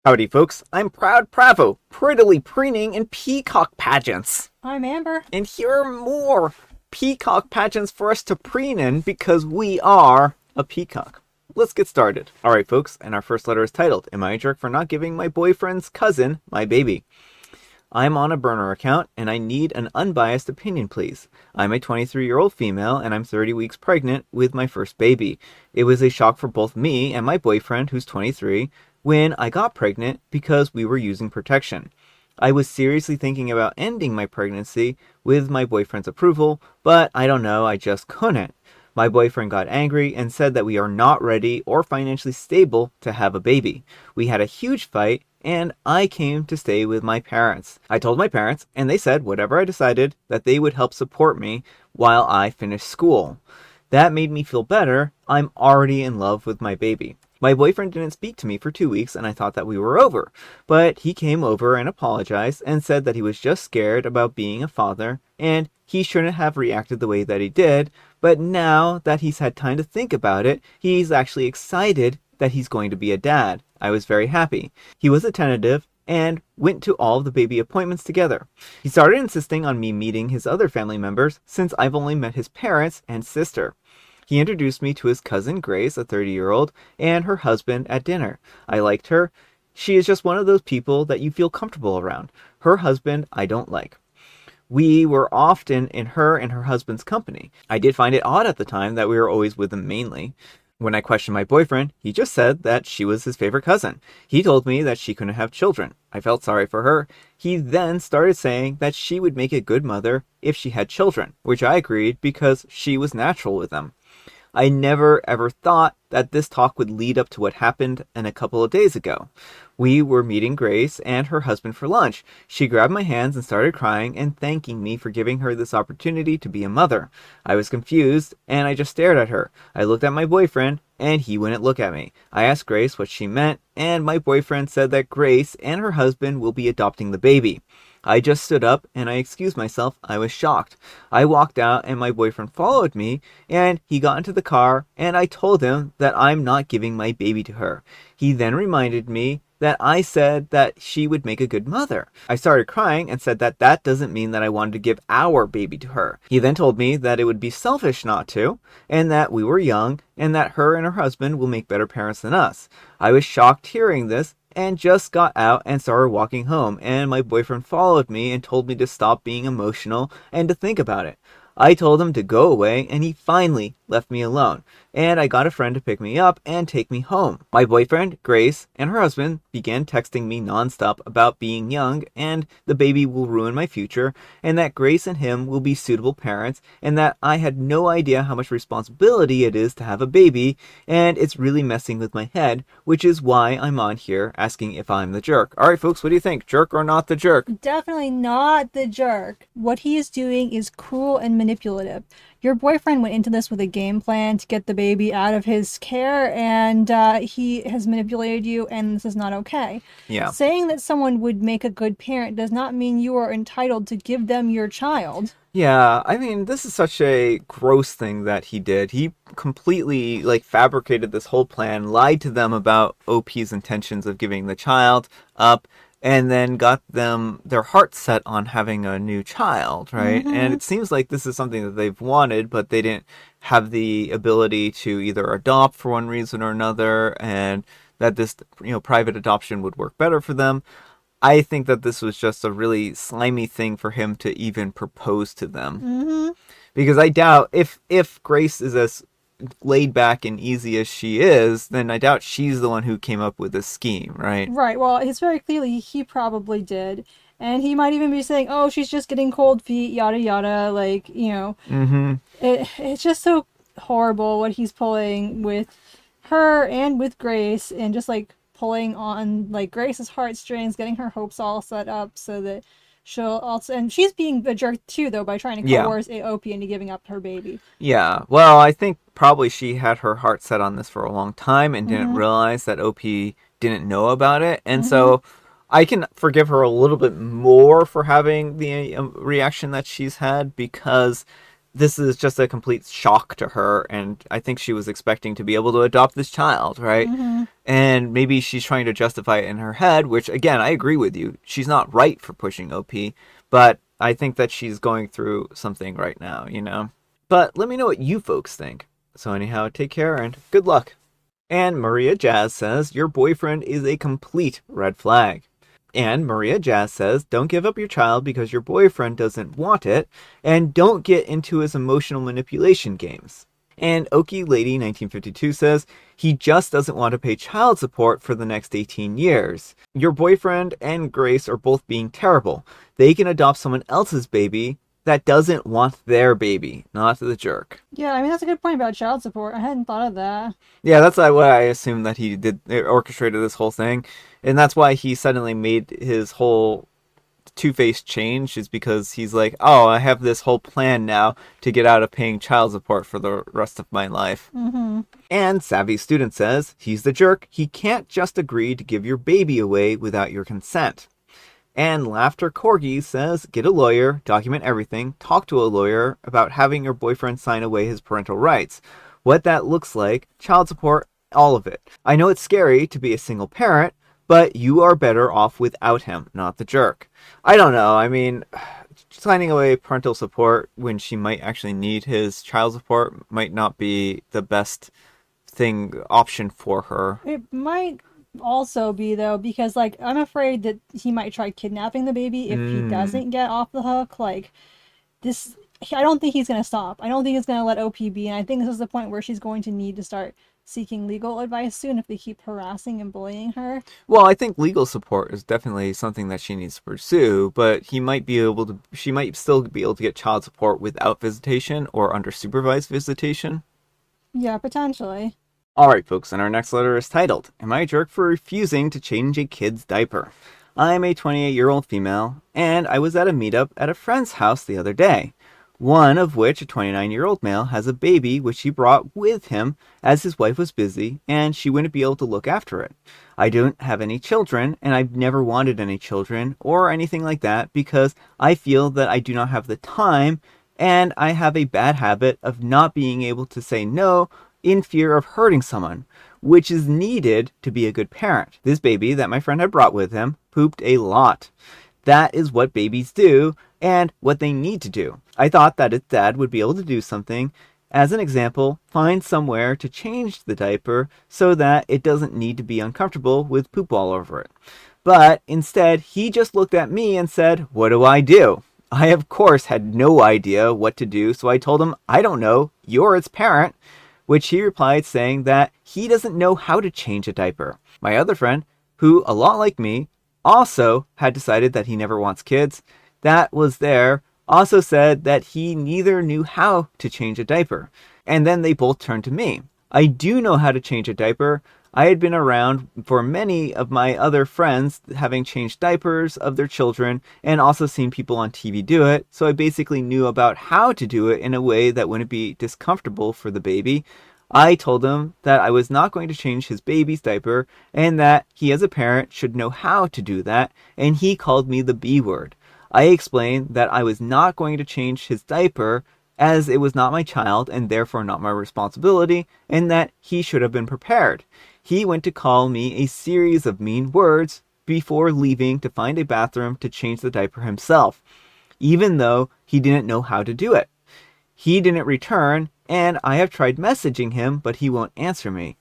Howdy, folks. I'm Proud Pravo, prettily preening in peacock pageants. I'm Amber. And here are more peacock pageants for us to preen in because we are a peacock. Let's get started. Alright, folks, and our first letter is titled, Am I a Jerk for Not Giving My Boyfriend's Cousin My Baby? I'm on a burner account, and I need an unbiased opinion, please. I'm a 23-year-old female, and I'm 30 weeks pregnant with my first baby. It was a shock for both me and my boyfriend, who's 23, when I got pregnant because we were using protection. I was seriously thinking about ending my pregnancy with my boyfriend's approval, but I don't know, I just couldn't. My boyfriend got angry and said that we are not ready or financially stable to have a baby. We had a huge fight, and I came to stay with my parents. I told my parents, and they said whatever I decided, that they would help support me while I finished school. That made me feel better. I'm already in love with my baby. My boyfriend didn't speak to me for 2 weeks, and I thought that we were over. But he came over and apologized and said that he was just scared about being a father, and he shouldn't have reacted the way that he did. But now that he's had time to think about it, he's actually excited that he's going to be a dad. I was very happy. He was attentive and went to all of the baby appointments together. He started insisting on me meeting his other family members since I've only met his parents and sister. He introduced me to his cousin Grace, a 30-year-old, and her husband at dinner. I liked her. She is just one of those people that you feel comfortable around. Her husband, I don't like. We were often in her and her husband's company. I did find it odd at the time that we were always with them mainly. When I questioned my boyfriend, he just said that she was his favorite cousin. He told me that she couldn't have children. I felt sorry for her. He then started saying that she would make a good mother if she had children, which I agreed because she was natural with them. I never ever thought that this talk would lead up to what happened a couple of days ago. We were meeting Grace and her husband for lunch. She grabbed my hands and started crying and thanking me for giving her this opportunity to be a mother. I was confused and I just stared at her. I looked at my boyfriend and he wouldn't look at me. I asked Grace what she meant and my boyfriend said that Grace and her husband will be adopting the baby. I just stood up and I excused myself. I was shocked. I walked out and my boyfriend followed me and he got into the car and I told him that I'm not giving my baby to her. He then reminded me that I said that she would make a good mother. I started crying and said that that doesn't mean that I wanted to give our baby to her. He then told me that it would be selfish not to, and that we were young, and that her and her husband will make better parents than us. I was shocked hearing this, and just got out and started walking home, and my boyfriend followed me and told me to stop being emotional and to think about it. I told him to go away, and he finally left me alone, and I got a friend to pick me up and take me home. My boyfriend, Grace, and her husband began texting me nonstop about being young and the baby will ruin my future, and that Grace and him will be suitable parents, and that I had no idea how much responsibility it is to have a baby, and it's really messing with my head, which is why I'm on here asking if I'm the jerk. Alright folks, what do you think? Jerk or not the jerk? Definitely not the jerk. What he is doing is cruel and manipulative. Your boyfriend went into this with a game plan to get the baby out of his care, and he has manipulated you, and this is not okay. Yeah. Saying that someone would make a good parent does not mean you are entitled to give them your child. Yeah, I mean, this is such a gross thing that he did. He completely, fabricated this whole plan, lied to them about OP's intentions of giving the child up, and then got them their hearts set on having a new child, right? Mm-hmm. And it seems like this is something that they've wanted, but they didn't have the ability to either adopt for one reason or another, and that this, private adoption would work better for them. I think that this was just a really slimy thing for him to even propose to them. Mm-hmm. Because I doubt if Grace is as laid back and easy as she is, then I doubt she's the one who came up with this scheme, right? Right, well, it's very clearly he probably did. And he might even be saying, oh, she's just getting cold feet, yada yada, Mm-hmm. It's just so horrible what he's pulling with her and with Grace, and just pulling on Grace's heartstrings, getting her hopes all set up so that she'll also, and she's being a jerk too though by trying to coerce AOP into giving up her baby. Yeah, well, I think probably she had her heart set on this for a long time and didn't realize that OP didn't know about it, and so I can forgive her a little bit more for having the reaction that she's had, because this is just a complete shock to her, and I think she was expecting to be able to adopt this child, right? Mm-hmm. And maybe she's trying to justify it in her head, which, again, I agree with you. She's not right for pushing OP, but I think that she's going through something right now, you know? But let me know what you folks think. So anyhow, take care and good luck. And Maria Jazz says, your boyfriend is a complete red flag. And Maria Jazz says, don't give up your child because your boyfriend doesn't want it, and don't get into his emotional manipulation games. And Okie Lady 1952 says, he just doesn't want to pay child support for the next 18 years. Your boyfriend and Grace are both being terrible. They can adopt someone else's baby that doesn't want their baby, not the jerk. Yeah, I mean, that's a good point about child support. I hadn't thought of that. Yeah, that's what I assumed that he did, orchestrated this whole thing. And that's why he suddenly made his whole two-faced change, is because he's like, oh, I have this whole plan now to get out of paying child support for the rest of my life. Mm-hmm. And Savvy Student says, he's the jerk. He can't just agree to give your baby away without your consent. And Laughter Corgi says, get a lawyer, document everything, talk to a lawyer about having your boyfriend sign away his parental rights. What that looks like, child support, all of it. I know it's scary to be a single parent, but you are better off without him, not the jerk. I don't know, I mean, signing away parental support when she might actually need his child support might not be the best option for her. It might also be, though, because, like, I'm afraid that he might try kidnapping the baby if he doesn't get off the hook. Like, this, I don't think he's going to stop. I don't think he's going to let OP be, and I think this is the point where she's going to need to start seeking legal advice soon if they keep harassing and bullying her. Well, I think legal support is definitely something that she needs to pursue, but she might still be able to get child support without visitation or under supervised visitation. Yeah, potentially. Alright folks, and our next letter is titled, Am I a jerk for refusing to change a kid's diaper? I'm a 28-year-old female, and I was at a meetup at a friend's house the other day. One of which, a 29-year-old male, has a baby which he brought with him as his wife was busy and she wouldn't be able to look after it. I don't have any children, and I've never wanted any children or anything like that because I feel that I do not have the time, and I have a bad habit of not being able to say no in fear of hurting someone, which is needed to be a good parent. This baby that my friend had brought with him pooped a lot. That is what babies do and what they need to do. I thought that its dad would be able to do something. As an example, find somewhere to change the diaper so that it doesn't need to be uncomfortable with poop all over it. But instead, he just looked at me and said, what do I do? I, of course, had no idea what to do, so I told him, I don't know, you're its parent. Which he replied saying that he doesn't know how to change a diaper. My other friend, who, a lot like me, also had decided that he never wants kids, that was there, also said that he neither knew how to change a diaper. And then they both turned to me. I do know how to change a diaper. I had been around for many of my other friends having changed diapers of their children and also seen people on TV do it, so I basically knew about how to do it in a way that wouldn't be discomfortable for the baby. I told him that I was not going to change his baby's diaper and that he as a parent should know how to do that, and he called me the B word. I explained that I was not going to change his diaper as it was not my child and therefore not my responsibility, and that he should have been prepared. He went to call me a series of mean words before leaving to find a bathroom to change the diaper himself, even though he didn't know how to do it. He didn't return, and I have tried messaging him, but he won't answer me.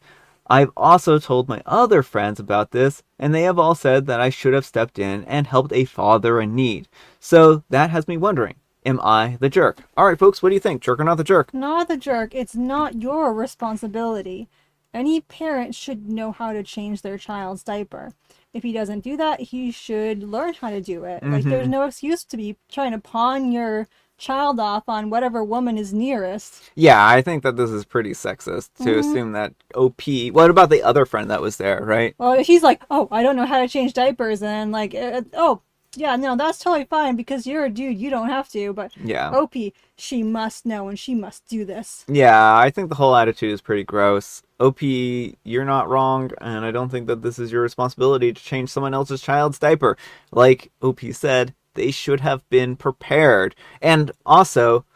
I've also told my other friends about this, and they have all said that I should have stepped in and helped a father in need. So that has me wondering, am I the jerk? Alright folks, what do you think? Jerk or not the jerk? Not the jerk. It's not your responsibility. Any parent should know how to change their child's diaper. If he doesn't do that, he should learn how to do it. Like, there's no excuse to be trying to pawn your child off on whatever woman is nearest. Yeah, I think that this is pretty sexist to assume that OP... What about the other friend that was there, right? Well, if he's like, oh, I don't know how to change diapers, and like, oh, yeah, no, that's totally fine because you're a dude, you don't have to. But Yeah. OP, she must know and she must do this. Yeah, I think the whole attitude is pretty gross. OP, you're not wrong, and I don't think that this is your responsibility to change someone else's child's diaper. Like OP said, they should have been prepared. And also,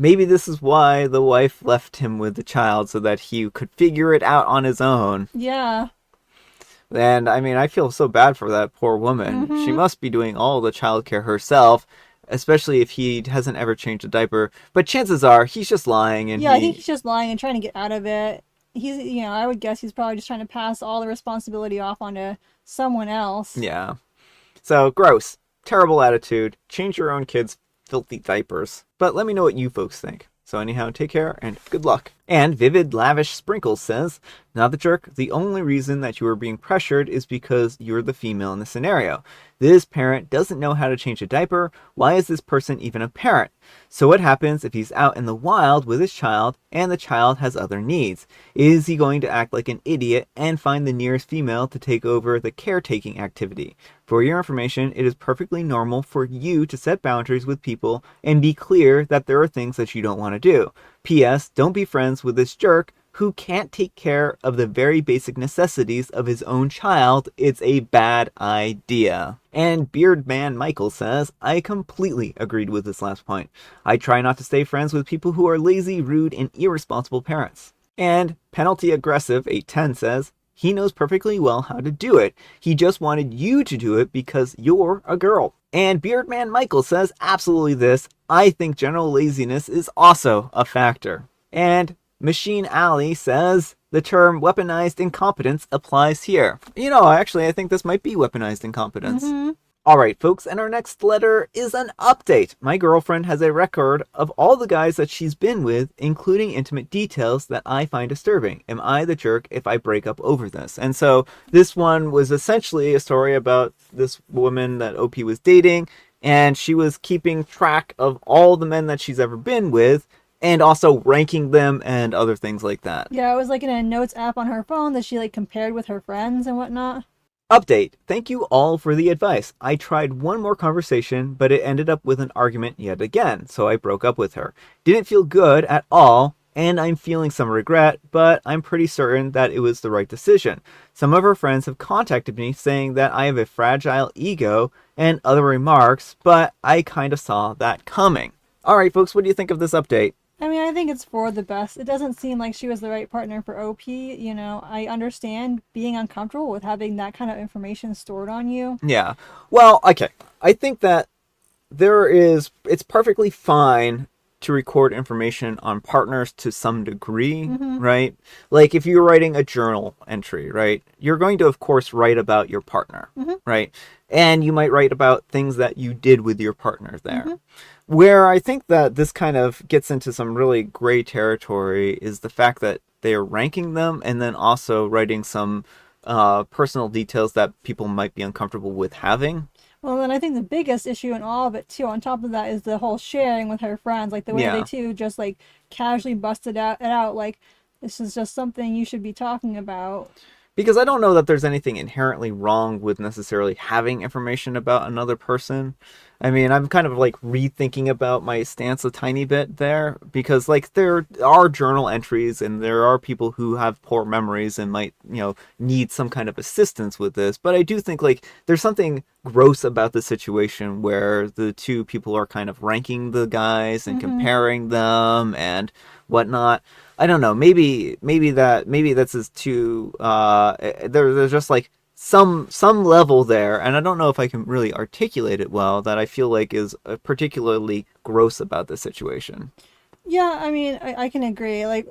maybe this is why the wife left him with the child, so that he could figure it out on his own. Yeah. And I mean, I feel so bad for that poor woman. She must be doing all the childcare herself, especially if he hasn't ever changed a diaper. But chances are he's just lying, and Yeah, I think he's just lying and trying to get out of it. I would guess he's probably just trying to pass all the responsibility off onto someone else. Yeah. So gross. Terrible attitude. Change your own kids' filthy diapers. But let me know what you folks think. So anyhow, take care and good luck. And Vivid Lavish Sprinkles says, not the jerk, the only reason that you are being pressured is because you're the female in the scenario. This parent doesn't know how to change a diaper. Why is this person even a parent? So what happens if he's out in the wild with his child and the child has other needs? Is he going to act like an idiot and find the nearest female to take over the caretaking activity? For your information, it is perfectly normal for you to set boundaries with people and be clear that there are things that you don't want to do. P.S. Don't be friends with this jerk who can't take care of the very basic necessities of his own child. It's a bad idea. And Beardman Michael says, I completely agreed with this last point. I try not to stay friends with people who are lazy, rude, and irresponsible parents. And Penalty Aggressive 810 says, he knows perfectly well how to do it. He just wanted you to do it because you're a girl. And Beardman Michael says absolutely this. I think general laziness is also a factor. And Machine Alley says the term weaponized incompetence applies here. Actually, I think this might be weaponized incompetence. All right, folks, and our next letter is an update. My girlfriend has a record of all the guys that she's been with, including intimate details that I find disturbing. Am I the jerk if I break up over this? And so this one was essentially a story about this woman that OP was dating, and she was keeping track of all the men that she's ever been with, and also ranking them and other things like that. Yeah, it was like in a notes app on her phone that she compared with her friends and whatnot. Update. Thank you all for the advice. I tried one more conversation, but it ended up with an argument yet again, so I broke up with her. Didn't feel good at all, and I'm feeling some regret, but I'm pretty certain that it was the right decision. Some of her friends have contacted me saying that I have a fragile ego and other remarks, but I kind of saw that coming. Alright folks, what do you think of this update? I mean, I think it's for the best. It doesn't seem like she was the right partner for OP. I understand being uncomfortable with having that kind of information stored on you. Yeah. Well, okay. I think that it's perfectly fine to record information on partners to some degree, right? Like if you're writing a journal entry, right? You're going to, of course, write about your partner, right? And you might write about things that you did with your partner there. Where I think that this kind of gets into some really gray territory is the fact that they are ranking them and then also writing some personal details that people might be uncomfortable with having. Well, then I think the biggest issue in all of it, too, on top of that, is the whole sharing with her friends. Like, the way they, too, just, casually busted it out, like, this is just something you should be talking about. Because I don't know that there's anything inherently wrong with necessarily having information about another person. I mean, I'm kind of rethinking about my stance a tiny bit there, because there are journal entries and there are people who have poor memories and might, need some kind of assistance with this. But I do think there's something gross about the situation where the two people are kind of ranking the guys and comparing them and whatnot. I don't know. Maybe that's just too. There's just some level there, and I don't know if I can really articulate it well, that I feel like is particularly gross about this situation. Yeah, I mean, I can agree. I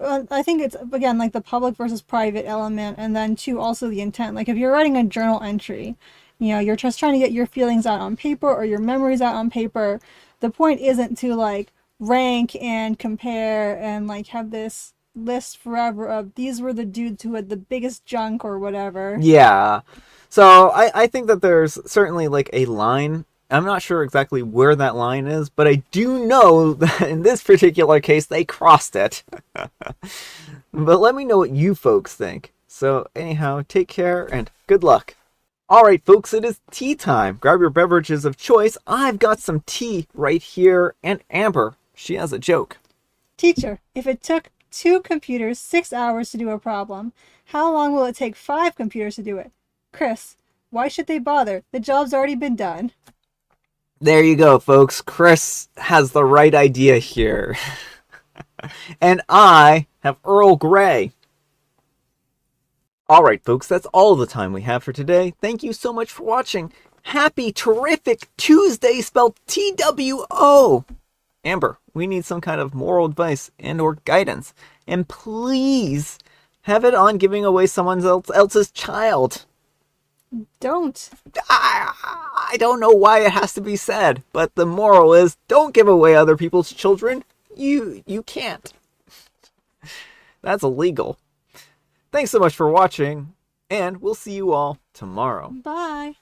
think it's, again, the public versus private element, and then, too, also the intent. If you're writing a journal entry, you're just trying to get your feelings out on paper or your memories out on paper. The point isn't to, rank and compare and, have this list forever of these were the dudes who had the biggest junk or whatever. Yeah. So I think that there's certainly a line. I'm not sure exactly where that line is, but I do know that in this particular case they crossed it. But let me know what you folks think. So anyhow, take care and good luck. Alright folks, it is tea time. Grab your beverages of choice. I've got some tea right here, and Amber, she has a joke. Teacher, if it took 2 computers 6 hours to do a problem, how long will it take 5 computers to do it? Chris, why should they bother? The job's already been done. There you go, folks. Chris has the right idea here. And I have Earl Grey. Alright, folks, that's all the time we have for today. Thank you so much for watching. Happy, terrific Tuesday, spelled TWO. Amber, we need some kind of moral advice and or guidance. And please have it on giving away someone else's child. Don't. I don't know why it has to be said, but the moral is don't give away other people's children. You can't. That's illegal. Thanks so much for watching, and we'll see you all tomorrow. Bye.